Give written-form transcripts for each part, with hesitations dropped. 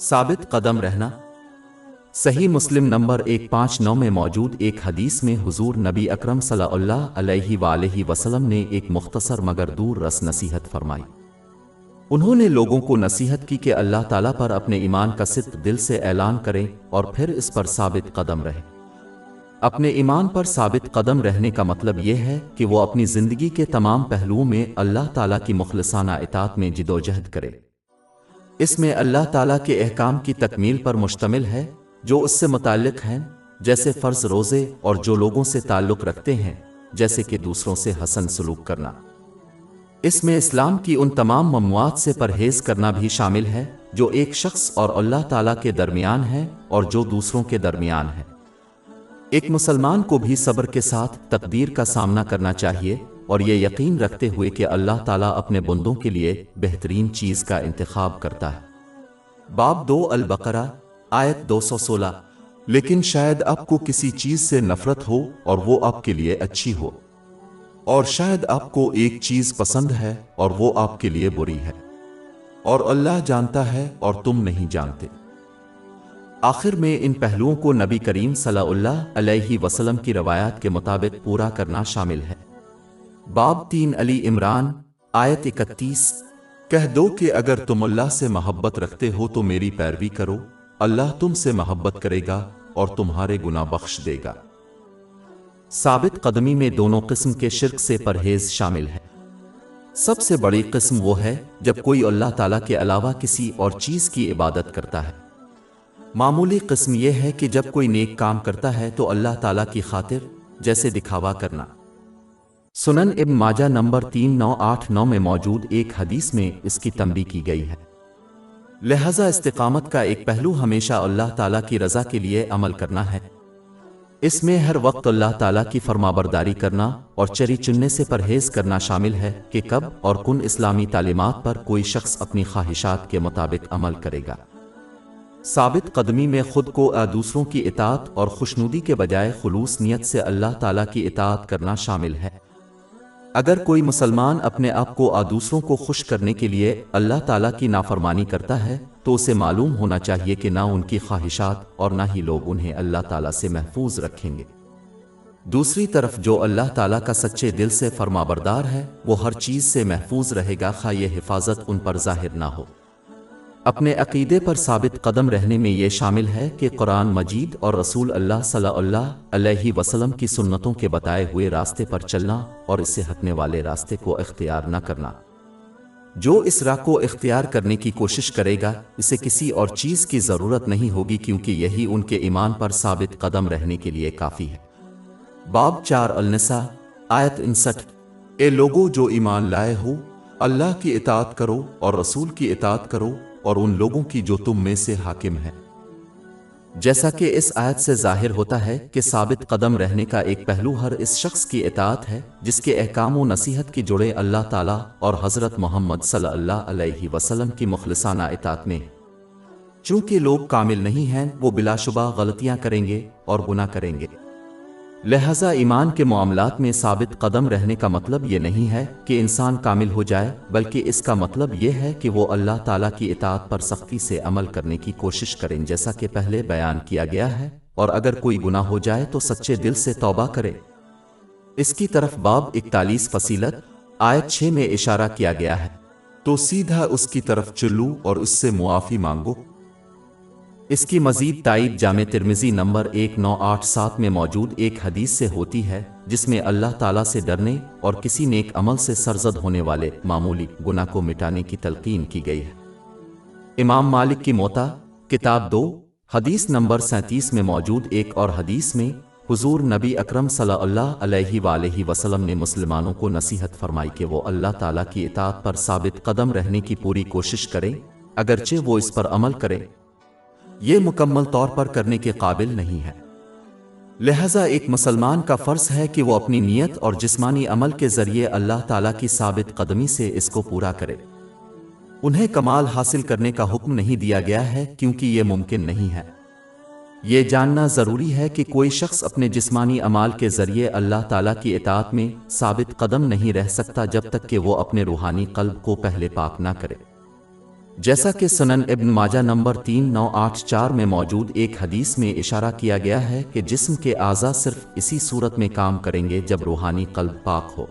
ثابت قدم رہنا۔ صحیح مسلم نمبر 159 میں موجود ایک حدیث میں حضور نبی اکرم صلی اللہ علیہ وآلہ وسلم نے ایک مختصر مگر دور رس نصیحت فرمائی۔ انہوں نے لوگوں کو نصیحت کی کہ اللہ تعالیٰ پر اپنے ایمان کا صدق دل سے اعلان کریں اور پھر اس پر ثابت قدم رہیں۔ اپنے ایمان پر ثابت قدم رہنے کا مطلب یہ ہے کہ وہ اپنی زندگی کے تمام پہلوؤں میں اللہ تعالیٰ کی مخلصانہ اطاعت میں جدوجہد کرے۔ اس میں اللہ تعالیٰ کے احکام کی تکمیل پر مشتمل ہے جو اس سے متعلق ہیں، جیسے فرض روزے، اور جو لوگوں سے تعلق رکھتے ہیں، جیسے کہ دوسروں سے حسن سلوک کرنا۔ اس میں اسلام کی ان تمام ممنوعات سے پرہیز کرنا بھی شامل ہے جو ایک شخص اور اللہ تعالیٰ کے درمیان ہے اور جو دوسروں کے درمیان ہے۔ ایک مسلمان کو بھی صبر کے ساتھ تقدیر کا سامنا کرنا چاہیے اور یہ یقین رکھتے ہوئے کہ اللہ تعالیٰ اپنے بندوں کے لیے بہترین چیز کا انتخاب کرتا ہے۔ باب 2 البقرہ آیت 216۔ لیکن شاید آپ کو کسی چیز سے نفرت ہو اور وہ آپ کے لیے اچھی ہو، اور شاید آپ کو ایک چیز پسند ہے اور وہ آپ کے لیے بری ہے، اور اللہ جانتا ہے اور تم نہیں جانتے۔ آخر میں ان پہلوؤں کو نبی کریم صلی اللہ علیہ وسلم کی روایات کے مطابق پورا کرنا شامل ہے۔ باب 3 علی عمران آیت 31۔ کہہ دو کہ اگر تم اللہ سے محبت رکھتے ہو تو میری پیروی کرو، اللہ تم سے محبت کرے گا اور تمہارے گناہ بخش دے گا۔ ثابت قدمی میں دونوں قسم کے شرک سے پرہیز شامل ہے۔ سب سے بڑی قسم وہ ہے جب کوئی اللہ تعالیٰ کے علاوہ کسی اور چیز کی عبادت کرتا ہے۔ معمولی قسم یہ ہے کہ جب کوئی نیک کام کرتا ہے تو اللہ تعالیٰ کی خاطر، جیسے دکھاوا کرنا۔ سنن ابن ماجہ نمبر 3989 میں موجود ایک حدیث میں اس کی تنبیہ کی گئی ہے۔ لہذا استقامت کا ایک پہلو ہمیشہ اللہ تعالیٰ کی رضا کے لیے عمل کرنا ہے۔ اس میں ہر وقت اللہ تعالیٰ کی فرمانبرداری کرنا اور چری چننے سے پرہیز کرنا شامل ہے کہ کب اور کن اسلامی تعلیمات پر کوئی شخص اپنی خواہشات کے مطابق عمل کرے گا۔ ثابت قدمی میں خود کو دوسروں کی اطاعت اور خوشنودی کے بجائے خلوص نیت سے اللہ تعالیٰ کی اطاعت کرنا شامل ہے۔ اگر کوئی مسلمان اپنے آپ کو دوسروں کو خوش کرنے کے لیے اللہ تعالیٰ کی نافرمانی کرتا ہے تو اسے معلوم ہونا چاہیے کہ نہ ان کی خواہشات اور نہ ہی لوگ انہیں اللہ تعالیٰ سے محفوظ رکھیں گے۔ دوسری طرف جو اللہ تعالیٰ کا سچے دل سے فرمانبردار ہے وہ ہر چیز سے محفوظ رہے گا، خواہ یہ حفاظت ان پر ظاہر نہ ہو۔ اپنے عقیدے پر ثابت قدم رہنے میں یہ شامل ہے کہ قرآن مجید اور رسول اللہ صلی اللہ علیہ وسلم کی سنتوں کے بتائے ہوئے راستے پر چلنا اور اس سے ہٹنے والے راستے کو اختیار نہ کرنا۔ جو اس راہ کو اختیار کرنے کی کوشش کرے گا اسے کسی اور چیز کی ضرورت نہیں ہوگی، کیونکہ یہی ان کے ایمان پر ثابت قدم رہنے کے لیے کافی ہے۔ باب 4 النساء آیت 59۔ اے لوگو جو ایمان لائے ہو، اللہ کی اطاعت کرو اور رسول کی اطاعت کرو اور ان لوگوں کی جو تم میں سے حاکم ہیں۔ جیسا کہ اس آیت سے ظاہر ہوتا ہے کہ ثابت قدم رہنے کا ایک پہلو ہر اس شخص کی اطاعت ہے جس کے احکام و نصیحت کی جڑے اللہ تعالیٰ اور حضرت محمد صلی اللہ علیہ وسلم کی مخلصانہ اطاعت میں۔ چونکہ لوگ کامل نہیں ہیں، وہ بلا شبہ غلطیاں کریں گے اور گناہ کریں گے۔ لہذا ایمان کے معاملات میں ثابت قدم رہنے کا مطلب یہ نہیں ہے کہ انسان کامل ہو جائے، بلکہ اس کا مطلب یہ ہے کہ وہ اللہ تعالیٰ کی اطاعت پر سختی سے عمل کرنے کی کوشش کریں، جیسا کہ پہلے بیان کیا گیا ہے، اور اگر کوئی گناہ ہو جائے تو سچے دل سے توبہ کرے۔ اس کی طرف باب 41 فصیلت آیت 6 میں اشارہ کیا گیا ہے، تو سیدھا اس کی طرف چلو اور اس سے معافی مانگو۔ اس کی مزید تائید جامع ترمذی نمبر 1987 میں موجود ایک حدیث سے ہوتی ہے جس میں اللہ تعالیٰ سے ڈرنے اور کسی نیک عمل سے سرزد ہونے والے معمولی گناہ کو مٹانے کی تلقین کی گئی ہے۔ امام مالک کی موطا کتاب 2 حدیث نمبر 37 میں موجود ایک اور حدیث میں حضور نبی اکرم صلی اللہ علیہ وآلہ وسلم نے مسلمانوں کو نصیحت فرمائی کہ وہ اللہ تعالیٰ کی اطاعت پر ثابت قدم رہنے کی پوری کوشش کریں، اگرچہ وہ اس پر عمل کریں، یہ مکمل طور پر کرنے کے قابل نہیں ہے۔ لہذا ایک مسلمان کا فرض ہے کہ وہ اپنی نیت اور جسمانی عمل کے ذریعے اللہ تعالیٰ کی ثابت قدمی سے اس کو پورا کرے۔ انہیں کمال حاصل کرنے کا حکم نہیں دیا گیا ہے کیونکہ یہ ممکن نہیں ہے۔ یہ جاننا ضروری ہے کہ کوئی شخص اپنے جسمانی اعمال کے ذریعے اللہ تعالیٰ کی اطاعت میں ثابت قدم نہیں رہ سکتا جب تک کہ وہ اپنے روحانی قلب کو پہلے پاک نہ کرے۔ جیسا کہ سنن ابن ماجہ نمبر 3984 میں موجود ایک حدیث میں اشارہ کیا گیا ہے کہ جسم کے اعضاء صرف اسی صورت میں کام کریں گے جب روحانی قلب پاک ہو۔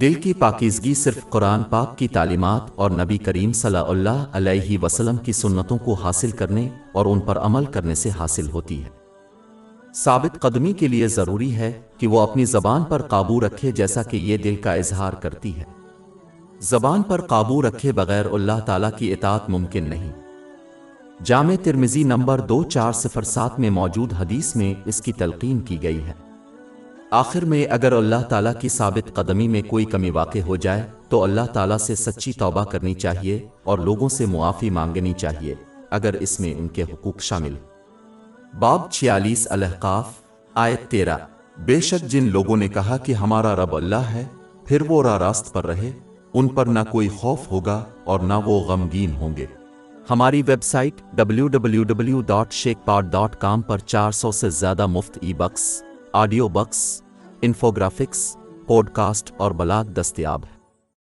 دل کی پاکیزگی صرف قرآن پاک کی تعلیمات اور نبی کریم صلی اللہ علیہ وسلم کی سنتوں کو حاصل کرنے اور ان پر عمل کرنے سے حاصل ہوتی ہے۔ ثابت قدمی کے لیے ضروری ہے کہ وہ اپنی زبان پر قابو رکھے، جیسا کہ یہ دل کا اظہار کرتی ہے۔ زبان پر قابو رکھے بغیر اللہ تعالیٰ کی اطاعت ممکن نہیں۔ جامع ترمذی نمبر 2407 میں موجود حدیث میں اس کی تلقین کی گئی ہے۔ آخر میں اگر اللہ تعالیٰ کی ثابت قدمی میں کوئی کمی واقع ہو جائے تو اللہ تعالیٰ سے سچی توبہ کرنی چاہیے اور لوگوں سے معافی مانگنی چاہیے اگر اس میں ان کے حقوق شامل۔ باب 46 الاحقاف آیت 13۔ بے شک جن لوگوں نے کہا کہ ہمارا رب اللہ ہے پھر وہ راست پر رہے، ان پر نہ کوئی خوف ہوگا اور نہ وہ غمگین ہوں گے۔ ہماری ویب سائٹ www.sheikhpod.com پر 400 سے زیادہ مفت e books, audio books, infographics, podcast اور بلاگ دستیاب ہے۔